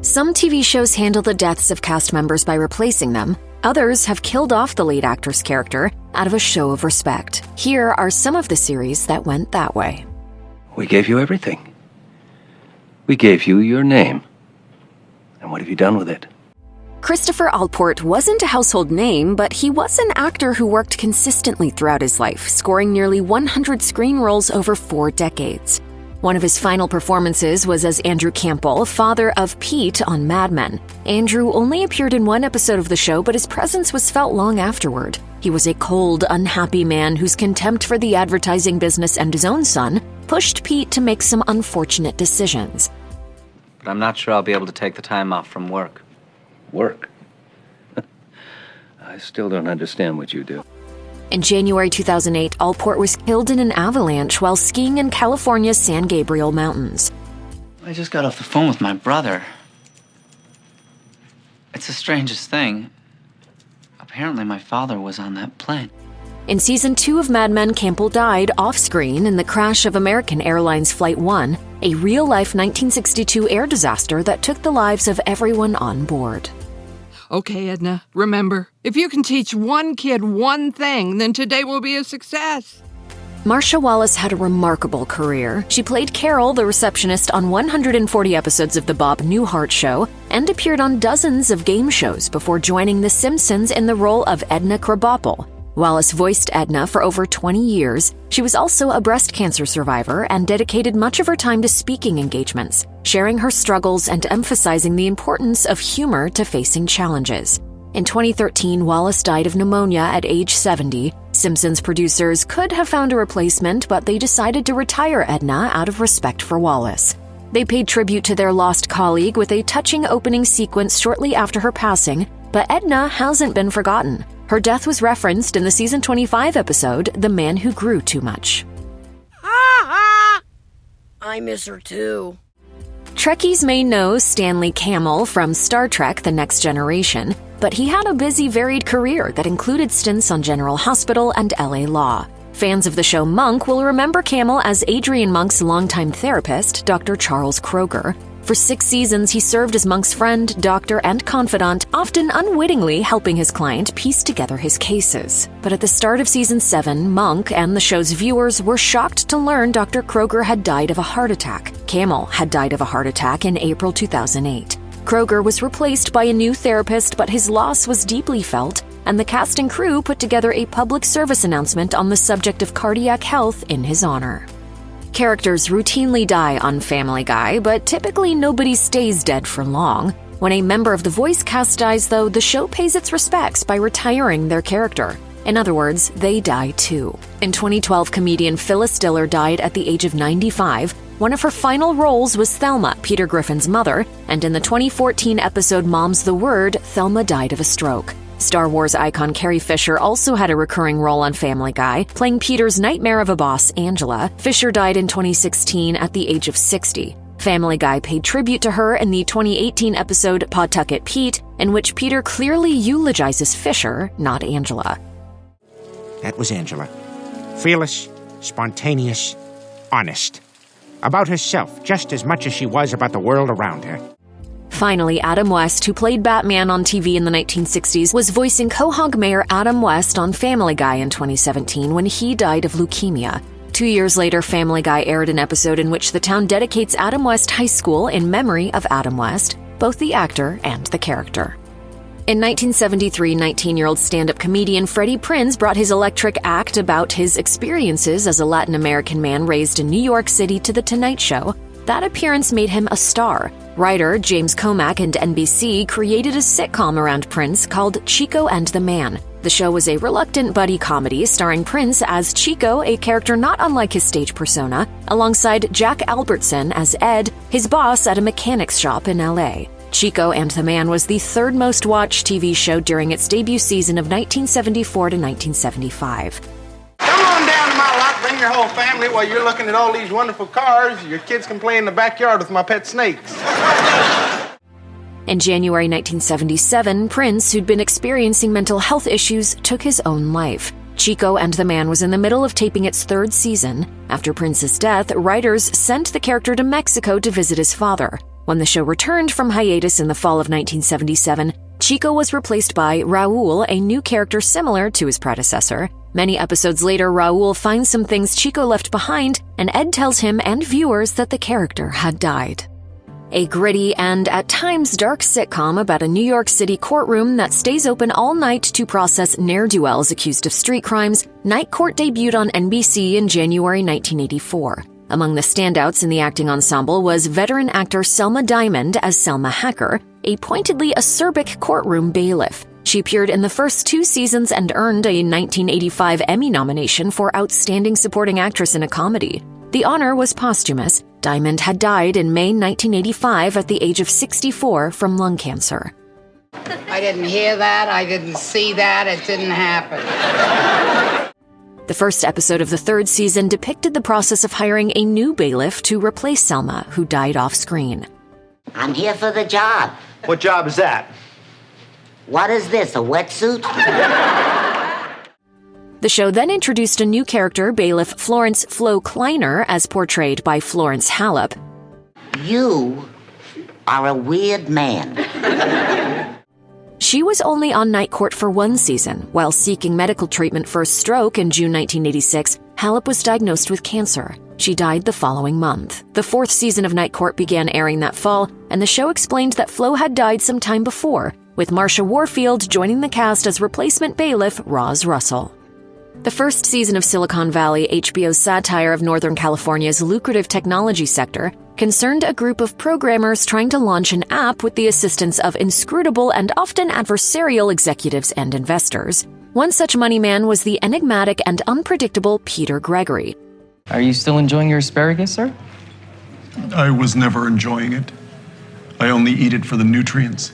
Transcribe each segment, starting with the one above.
Some TV shows handle the deaths of cast members by replacing them. Others have killed off the lead actor's character out of a show of respect. Here are some of the series that went that way. We gave you everything. We gave you your name. And what have you done with it? Christopher Allport wasn't a household name, but he was an actor who worked consistently throughout his life, scoring nearly 100 screen roles over 4 decades. One of his final performances was as Andrew Campbell, father of Pete on Mad Men. Andrew only appeared in 1 episode of the show, but his presence was felt long afterward. He was a cold, unhappy man whose contempt for the advertising business and his own son pushed Pete to make some unfortunate decisions. But I'm not sure I'll be able to take the time off from work. Work? I still don't understand what you do. In January 2008, Allport was killed in an avalanche while skiing in California's San Gabriel Mountains. I just got off the phone with my brother. It's the strangest thing. Apparently my father was on that plane. In Season 2 of Mad Men, Campbell died off-screen in the crash of American Airlines Flight 1, a real-life 1962 air disaster that took the lives of everyone on board. Okay, Edna, remember, if you can teach one kid one thing, then today will be a success. Marcia Wallace had a remarkable career. She played Carol, the receptionist, on 140 episodes of The Bob Newhart Show and appeared on dozens of game shows before joining The Simpsons in the role of Edna Krabappel. Wallace voiced Edna for over 20 years. She was also a breast cancer survivor and dedicated much of her time to speaking engagements, sharing her struggles and emphasizing the importance of humor to facing challenges. In 2013, Wallace died of pneumonia at age 70. Simpsons producers could have found a replacement, but they decided to retire Edna out of respect for Wallace. They paid tribute to their lost colleague with a touching opening sequence shortly after her passing, but Edna hasn't been forgotten. Her death was referenced in the season 25 episode, The Man Who Grew Too Much. I miss her too. Trekkies may know Stanley Camill from Star Trek: The Next Generation, but he had a busy, varied career that included stints on General Hospital and LA Law. Fans of the show Monk will remember Camill as Adrian Monk's longtime therapist, Dr. Charles Kroger. For 6 seasons, he served as Monk's friend, doctor, and confidant, often unwittingly helping his client piece together his cases. But at the start of season 7, Monk and the show's viewers were shocked to learn Dr. Kroger had died of a heart attack. Camill had died of a heart attack in April 2008. Kroger was replaced by a new therapist, but his loss was deeply felt, and the cast and crew put together a public service announcement on the subject of cardiac health in his honor. Characters routinely die on Family Guy, but typically nobody stays dead for long. When a member of the voice cast dies, though, the show pays its respects by retiring their character. In other words, they die too. In 2012, comedian Phyllis Diller died at the age of 95. One of her final roles was Thelma, Peter Griffin's mother, and in the 2014 episode Mom's the Word, Thelma died of a stroke. Star Wars icon Carrie Fisher also had a recurring role on Family Guy, playing Peter's nightmare of a boss, Angela. Fisher died in 2016 at the age of 60. Family Guy paid tribute to her in the 2018 episode Pawtucket Pete, in which Peter clearly eulogizes Fisher, not Angela. That was Angela. Fearless, spontaneous, honest. About herself just as much as she was about the world around her. Finally, Adam West, who played Batman on TV in the 1960s, was voicing Quahog Mayor Adam West on Family Guy in 2017 when he died of leukemia. 2 years later, Family Guy aired an episode in which the town dedicates Adam West High School in memory of Adam West, both the actor and the character. In 1973, 19-year-old stand-up comedian Freddie Prinze brought his electric act about his experiences as a Latin American man raised in New York City to The Tonight Show. That appearance made him a star. Writer James Comack and NBC created a sitcom around Prinze called Chico and the Man. The show was a reluctant buddy comedy starring Prinze as Chico, a character not unlike his stage persona, alongside Jack Albertson as Ed, his boss at a mechanics shop in LA. Chico and the Man was the 3rd most watched TV show during its debut season of 1974 to 1975. Come on down to my lot, bring your whole family while you're looking at all these wonderful cars. Your kids can play in the backyard with my pet snakes. In January 1977, Prinze, who'd been experiencing mental health issues, took his own life. Chico and the Man was in the middle of taping its 3rd season. After Prinze's death, writers sent the character to Mexico to visit his father. When the show returned from hiatus in the fall of 1977, Chico was replaced by Raul, a new character similar to his predecessor. Many episodes later, Raul finds some things Chico left behind, and Ed tells him and viewers that the character had died. A gritty and, at times, dark sitcom about a New York City courtroom that stays open all night to process ne'er-do-wells accused of street crimes, Night Court debuted on NBC in January 1984. Among the standouts in the acting ensemble was veteran actor Selma Diamond as Selma Hacker, a pointedly acerbic courtroom bailiff. She appeared in the first 2 seasons and earned a 1985 Emmy nomination for Outstanding Supporting Actress in a Comedy. The honor was posthumous. Diamond had died in May 1985 at the age of 64 from lung cancer. I didn't hear that. I didn't see that. It didn't happen. The first episode of the 3rd season depicted the process of hiring a new bailiff to replace Selma, who died off-screen. I'm here for the job. What job is that? What is this, a wetsuit? The show then introduced a new character, bailiff Florence Flo Kleiner, as portrayed by Florence Hallop. You are a weird man. She was only on Night Court for 1 season. While seeking medical treatment for a stroke in June 1986, Hallop was diagnosed with cancer. She died the following month. The 4th season of Night Court began airing that fall, and the show explained that Flo had died some time before, with Marsha Warfield joining the cast as replacement bailiff Roz Russell. The first season of Silicon Valley, HBO's satire of Northern California's lucrative technology sector, concerned a group of programmers trying to launch an app with the assistance of inscrutable and often adversarial executives and investors. One such money man was the enigmatic and unpredictable Peter Gregory. Are you still enjoying your asparagus, sir? I was never enjoying it. I only eat it for the nutrients.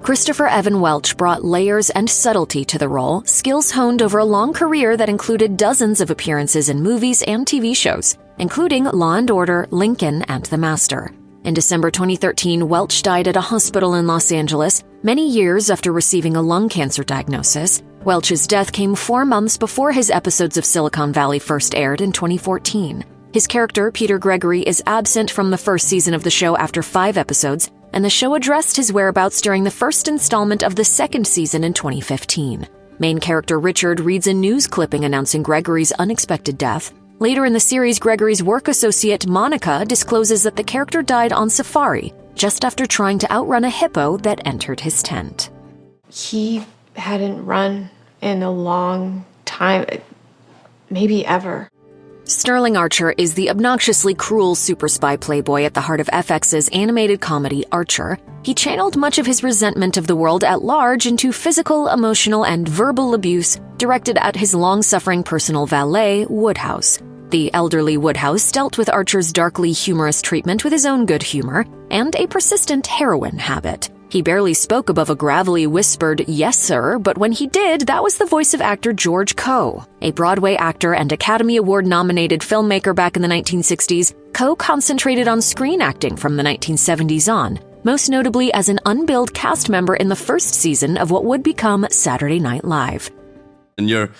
Christopher Evan Welch brought layers and subtlety to the role, skills honed over a long career that included dozens of appearances in movies and TV shows, including Law & Order, Lincoln, and The Master. In December 2013, Welch died at a hospital in Los Angeles, many years after receiving a lung cancer diagnosis. Welch's death came 4 months before his episodes of Silicon Valley first aired in 2014. His character, Peter Gregory, is absent from the first season of the show after 5 episodes, and the show addressed his whereabouts during the first installment of the 2nd season in 2015. Main character Richard reads a news clipping announcing Gregory's unexpected death. Later in the series, Gregory's work associate Monica discloses that the character died on safari, just after trying to outrun a hippo that entered his tent. He hadn't run in a long time, maybe ever. Sterling Archer is the obnoxiously cruel super spy playboy at the heart of FX's animated comedy Archer. He channeled much of his resentment of the world at large into physical, emotional, and verbal abuse directed at his long-suffering personal valet, Woodhouse. The elderly Woodhouse dealt with Archer's darkly humorous treatment with his own good humor and a persistent heroin habit. He barely spoke above a gravelly whispered, "Yes, sir," but when he did, that was the voice of actor George Coe. A Broadway actor and Academy Award-nominated filmmaker back in the 1960s, Coe concentrated on screen acting from the 1970s on, most notably as an unbilled cast member in the first season of what would become Saturday Night Live. And you're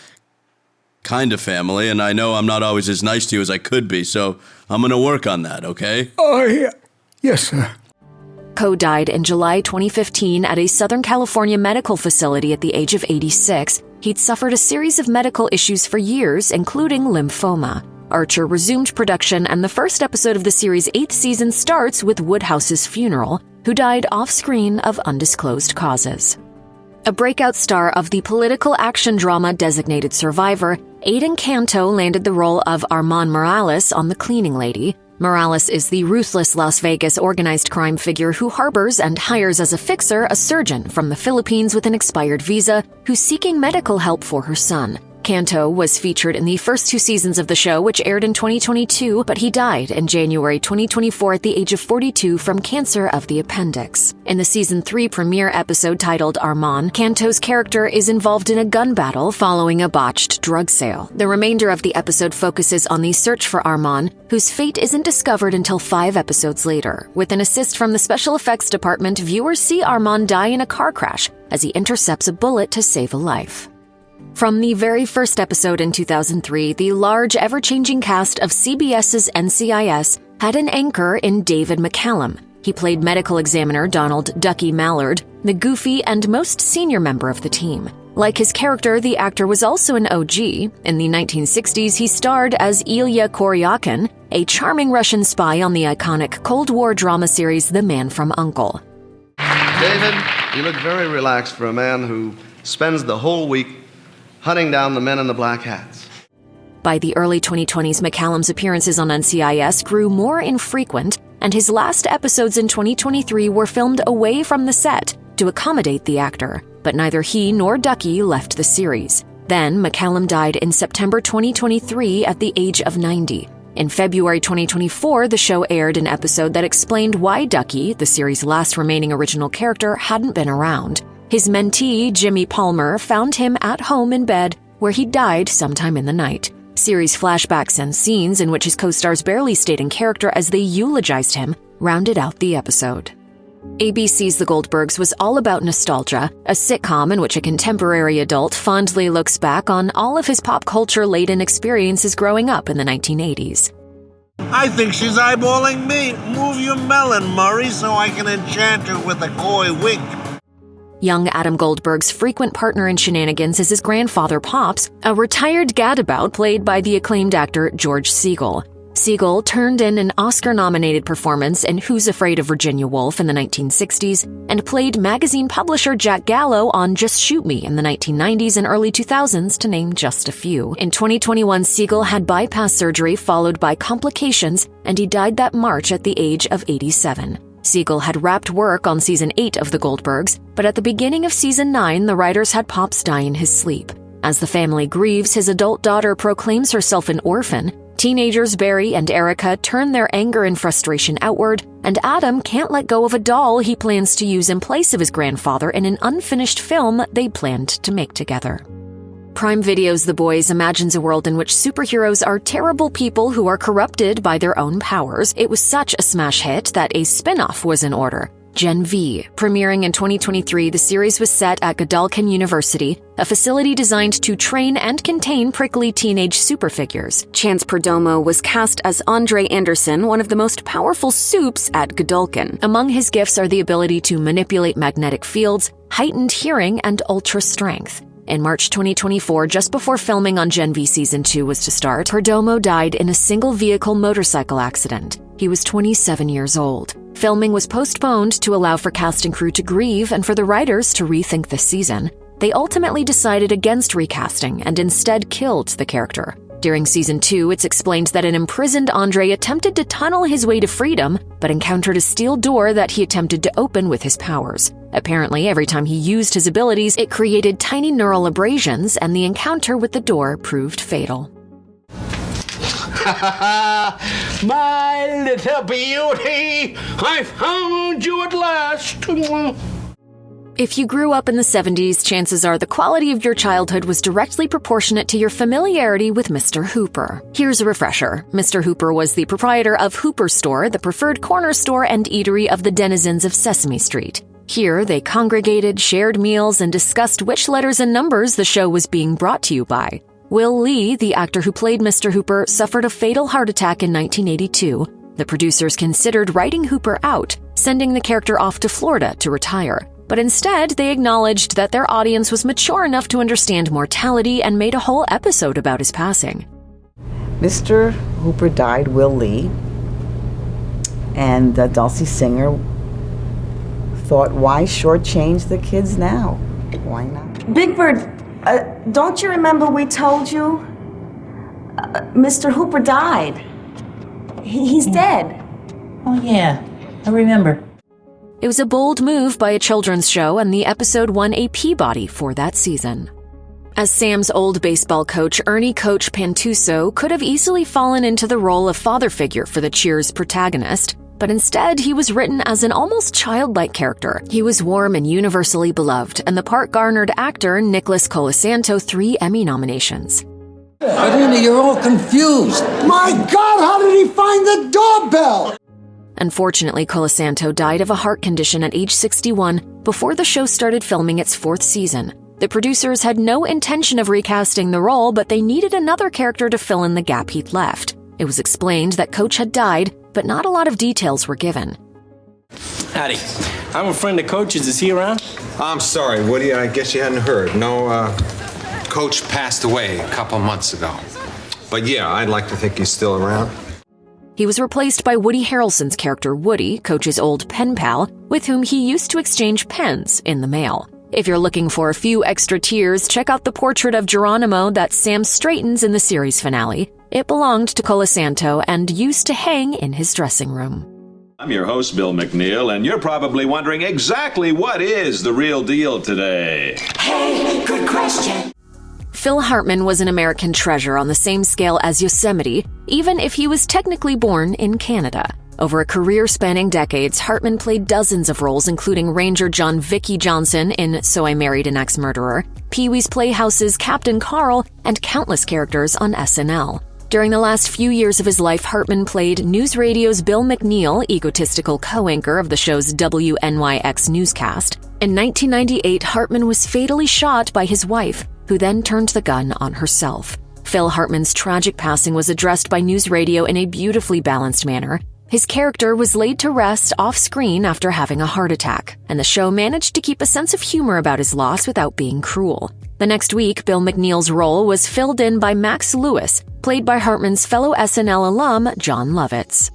kind of family, and I know I'm not always as nice to you as I could be, so I'm going to work on that, okay? Oh, yes, sir. Coe died in July 2015 at a Southern California medical facility at the age of 86. He'd suffered a series of medical issues for years, including lymphoma. Archer resumed production, and the first episode of the series' 8th season starts with Woodhouse's funeral, who died off-screen of undisclosed causes. A breakout star of the political action drama Designated Survivor, Aidan Canto landed the role of Arman Morales on The Cleaning Lady. Morales is the ruthless Las Vegas organized crime figure who harbors and hires as a fixer a surgeon from the Philippines with an expired visa who's seeking medical help for her son. Canto was featured in the first 2 seasons of the show, which aired in 2022, but he died in January 2024 at the age of 42 from cancer of the appendix. In the season 3 premiere episode titled Arman, Canto's character is involved in a gun battle following a botched drug sale. The remainder of the episode focuses on the search for Arman, whose fate isn't discovered until 5 episodes later. With an assist from the special effects department, viewers see Arman die in a car crash as he intercepts a bullet to save a life. From the very first episode in 2003, the large, ever-changing cast of CBS's NCIS had an anchor in David McCallum. He played medical examiner Donald Ducky Mallard, the goofy and most senior member of the team. Like his character, the actor was also an OG. In the 1960s, he starred as Ilya Koryakhin, a charming Russian spy on the iconic Cold War drama series The Man from U.N.C.L.E. David, you look very relaxed for a man who spends the whole week hunting down the men in the black hats. By the early 2020s, McCallum's appearances on NCIS grew more infrequent, and his last episodes in 2023 were filmed away from the set to accommodate the actor. But neither he nor Ducky left the series. Then, McCallum died in September 2023 at the age of 90. In February 2024, the show aired an episode that explained why Ducky, the series' last remaining original character, hadn't been around. His mentee, Jimmy Palmer, found him at home in bed, where he died sometime in the night. Series flashbacks and scenes in which his co-stars barely stayed in character as they eulogized him rounded out the episode. ABC's The Goldbergs was all about nostalgia, a sitcom in which a contemporary adult fondly looks back on all of his pop culture-laden experiences growing up in the 1980s. I think she's eyeballing me. Move your melon, Murray, so I can enchant her with a coy wink. Young Adam Goldberg's frequent partner in shenanigans is his grandfather Pops, a retired gadabout played by the acclaimed actor George Segal. Segal turned in an Oscar-nominated performance in Who's Afraid of Virginia Woolf in the 1960s and played magazine publisher Jack Gallo on Just Shoot Me in the 1990s and early 2000s, to name just a few. In 2021, Segal had bypass surgery followed by complications, and he died that March at the age of 87. Segal had wrapped work on Season 8 of The Goldbergs, but at the beginning of Season 9, the writers had Pops die in his sleep. As the family grieves, his adult daughter proclaims herself an orphan. Teenagers Barry and Erica turn their anger and frustration outward, and Adam can't let go of a doll he plans to use in place of his grandfather in an unfinished film they planned to make together. Prime Video's The Boys imagines a world in which superheroes are terrible people who are corrupted by their own powers. It was such a smash hit that a spin-off was in order. Gen V. Premiering in 2023, the series was set at Godalming University, a facility designed to train and contain prickly teenage superfigures. Chance Perdomo was cast as Andre Anderson, one of the most powerful supes at Godalming. Among his gifts are the ability to manipulate magnetic fields, heightened hearing, and ultra strength. In March 2024, just before filming on Gen V Season 2 was to start, Perdomo died in a single-vehicle motorcycle accident. He was 27 years old. Filming was postponed to allow for cast and crew to grieve and for the writers to rethink the season. They ultimately decided against recasting and instead killed the character. During Season 2, it's explained that an imprisoned Andre attempted to tunnel his way to freedom, but encountered a steel door that he attempted to open with his powers. Apparently, every time he used his abilities, it created tiny neural abrasions, and the encounter with the door proved fatal. My little beauty, I found you at last. If you grew up in the 70s, chances are the quality of your childhood was directly proportionate to your familiarity with Mr. Hooper. Here's a refresher. Mr. Hooper was the proprietor of Hooper Store, the preferred corner store and eatery of the denizens of Sesame Street. Here, they congregated, shared meals, and discussed which letters and numbers the show was being brought to you by. Will Lee, the actor who played Mr. Hooper, suffered a fatal heart attack in 1982. The producers considered writing Hooper out, sending the character off to Florida to retire. But instead, they acknowledged that their audience was mature enough to understand mortality and made a whole episode about his passing. Mr. Hooper died, Will Lee, and Dulcie Singer thought, why shortchange the kids now? Why not? Big Bird, don't you remember we told you Mr. Hooper died? He's dead. Oh, yeah, I remember. It was a bold move by a children's show, and the episode won a Peabody for that season. As Sam's old baseball coach, Ernie Coach Pantuso could have easily fallen into the role of father figure for the Cheers protagonist, but instead he was written as an almost childlike character. He was warm and universally beloved, and the part garnered actor Nicholas Colasanto 3 Emmy nominations. But Ernie, you're all confused. My God, how did he find the doorbell? Unfortunately, Colasanto died of a heart condition at age 61 before the show started filming its 4th season. The producers had no intention of recasting the role, but they needed another character to fill in the gap he'd left. It was explained that Coach had died, but not a lot of details were given. Howdy. I'm a friend of Coach's. Is he around? I'm sorry, Woody. I guess you hadn't heard. No, Coach passed away a couple months ago. But yeah, I'd like to think he's still around. He was replaced by Woody Harrelson's character Woody, Coach's old pen pal, with whom he used to exchange pens in the mail. If you're looking for a few extra tears, check out the portrait of Geronimo that Sam straightens in the series finale. It belonged to Colasanto and used to hang in his dressing room. I'm your host, Bill McNeal, and you're probably wondering exactly what is the real deal today. Hey, good question. Phil Hartman was an American treasure on the same scale as Yosemite, even if he was technically born in Canada. Over a career spanning decades, Hartman played dozens of roles, including Ranger John Vicky Johnson in So I Married an Ex-Murderer, Pee-wee's Playhouse's Captain Carl, and countless characters on SNL. During the last few years of his life, Hartman played NewsRadio's Bill McNeal, egotistical co-anchor of the show's WNYX newscast. In 1998, Hartman was fatally shot by his wife, who then turned the gun on herself. Phil Hartman's tragic passing was addressed by NewsRadio in a beautifully balanced manner. His character was laid to rest off-screen after having a heart attack, and the show managed to keep a sense of humor about his loss without being cruel. The next week, Bill McNeal's role was filled in by Max Lewis, played by Hartman's fellow SNL alum, Jon Lovitz.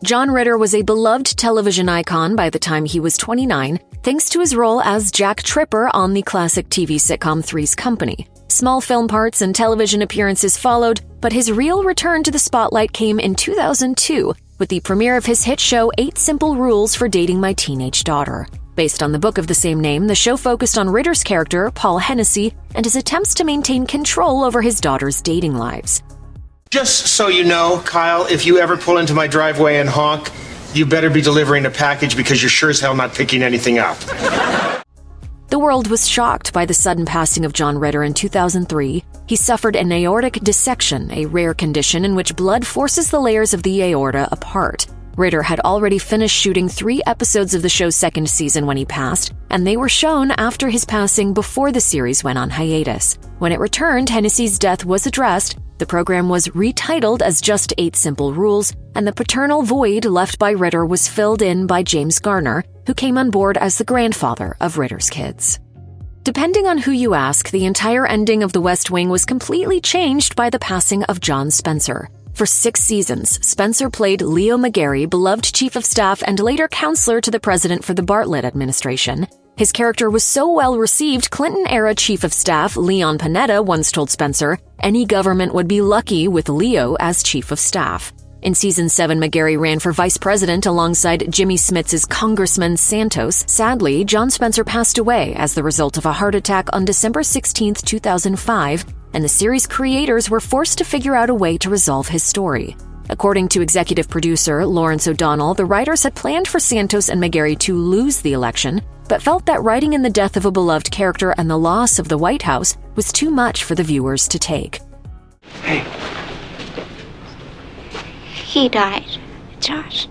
John Ritter was a beloved television icon by the time he was 29, thanks to his role as Jack Tripper on the classic TV sitcom Three's Company. Small film parts and television appearances followed, but his real return to the spotlight came in 2002 with the premiere of his hit show 8 Simple Rules for Dating My Teenage Daughter. Based on the book of the same name, the show focused on Ritter's character, Paul Hennessy, and his attempts to maintain control over his daughter's dating lives. Just so you know, Kyle, if you ever pull into my driveway and honk, you better be delivering a package because you're sure as hell not picking anything up. The world was shocked by the sudden passing of John Ritter in 2003. He suffered an aortic dissection, a rare condition in which blood forces the layers of the aorta apart. Ritter had already finished shooting 3 episodes of the show's second season when he passed, and they were shown after his passing before the series went on hiatus. When it returned, Hennessy's death was addressed. The program was retitled as just 8 Simple Rules, and the paternal void left by Ritter was filled in by James Garner, who came on board as the grandfather of Ritter's kids. Depending on who you ask, the entire ending of The West Wing was completely changed by the passing of John Spencer. For 6 seasons, Spencer played Leo McGarry, beloved chief of staff and later counselor to the president for the Bartlett administration. His character was so well received, Clinton-era chief of staff Leon Panetta once told Spencer, any government would be lucky with Leo as chief of staff. In season 7, McGarry ran for vice president alongside Jimmy Smits' Congressman Santos. Sadly, John Spencer passed away as the result of a heart attack on December 16, 2005, and the series creators were forced to figure out a way to resolve his story. According to executive producer Lawrence O'Donnell, the writers had planned for Santos and McGarry to lose the election, but felt that writing in the death of a beloved character and the loss of the White House was too much for the viewers to take. Hey. He died, Josh.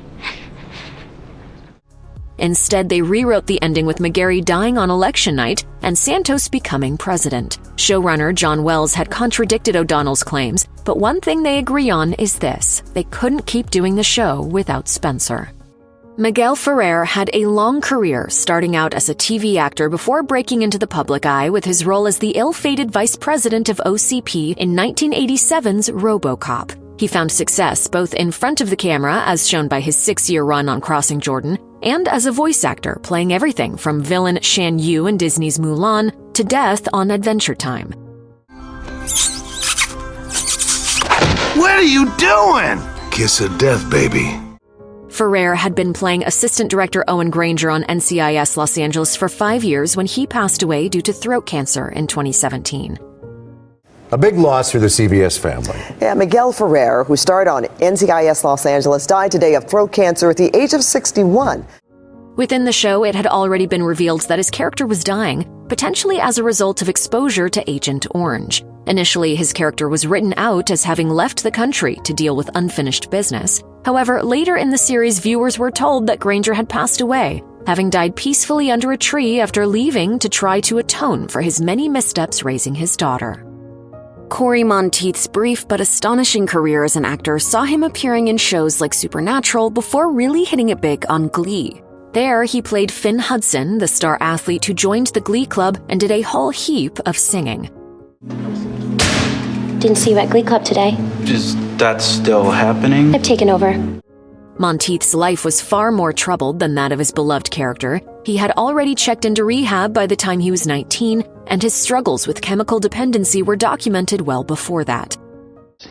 Instead, they rewrote the ending with McGarry dying on election night and Santos becoming president. Showrunner John Wells had contradicted O'Donnell's claims, but one thing they agree on is this: they couldn't keep doing the show without Spencer. Miguel Ferrer had a long career, starting out as a TV actor before breaking into the public eye with his role as the ill-fated vice president of OCP in 1987's RoboCop. He found success both in front of the camera, as shown by his 6-year run on Crossing Jordan, and as a voice actor, playing everything from villain Shan Yu in Disney's Mulan to Death on Adventure Time. What are you doing? Kiss of death, baby. Ferrer had been playing assistant director Owen Granger on NCIS Los Angeles for 5 years when he passed away due to throat cancer in 2017. A big loss for the CBS family. Yeah, Miguel Ferrer, who starred on NCIS Los Angeles, died today of throat cancer at the age of 61. Within the show, it had already been revealed that his character was dying, potentially as a result of exposure to Agent Orange. Initially, his character was written out as having left the country to deal with unfinished business. However, later in the series, viewers were told that Granger had passed away, having died peacefully under a tree after leaving to try to atone for his many missteps raising his daughter. Corey Monteith's brief but astonishing career as an actor saw him appearing in shows like Supernatural before really hitting it big on Glee. There, he played Finn Hudson, the star athlete who joined the Glee Club and did a whole heap of singing. Didn't see you at Glee Club today. Is that still happening? I've taken over. Monteith's life was far more troubled than that of his beloved character. He had already checked into rehab by the time he was 19, and his struggles with chemical dependency were documented well before that.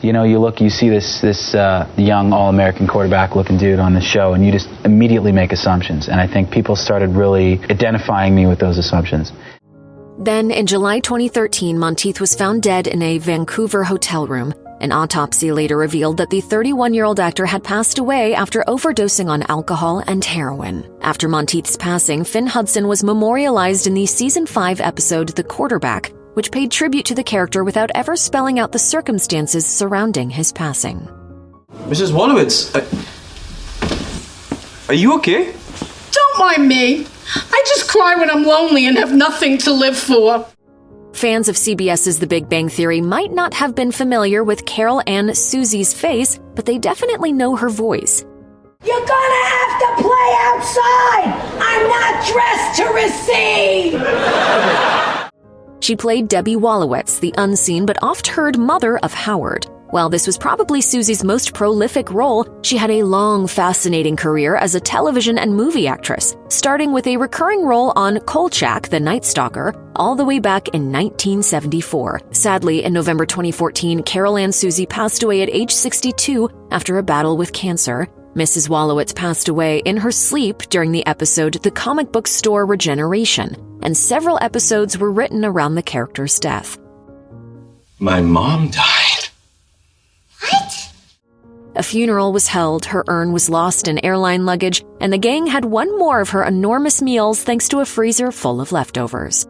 You know, you see this young all-American quarterback-looking dude on the show, and you just immediately make assumptions. And I think people started really identifying me with those assumptions. Then, in July 2013, Monteith was found dead in a Vancouver hotel room. An autopsy later revealed that the 31-year-old actor had passed away after overdosing on alcohol and heroin. After Monteith's passing, Finn Hudson was memorialized in the Season 5 episode The Quarterback, which paid tribute to the character without ever spelling out the circumstances surrounding his passing. Mrs. Wolowitz, are you okay? Don't mind me. I just cry when I'm lonely and have nothing to live for. Fans of CBS's The Big Bang Theory might not have been familiar with Carol Ann Susie's face, but they definitely know her voice. You're gonna have to play outside! I'm not dressed to receive! She played Debbie Wolowitz, the unseen but oft-heard mother of Howard. While this was probably Susie's most prolific role, she had a long, fascinating career as a television and movie actress, starting with a recurring role on Kolchak, the Night Stalker, all the way back in 1974. Sadly, in November 2014, Carol Ann Susie passed away at age 62 after a battle with cancer. Mrs. Wolowitz passed away in her sleep during the episode The Comic Book Store Regeneration, and several episodes were written around the character's death. My mom died. A funeral was held, her urn was lost in airline luggage, and the gang had one more of her enormous meals thanks to a freezer full of leftovers.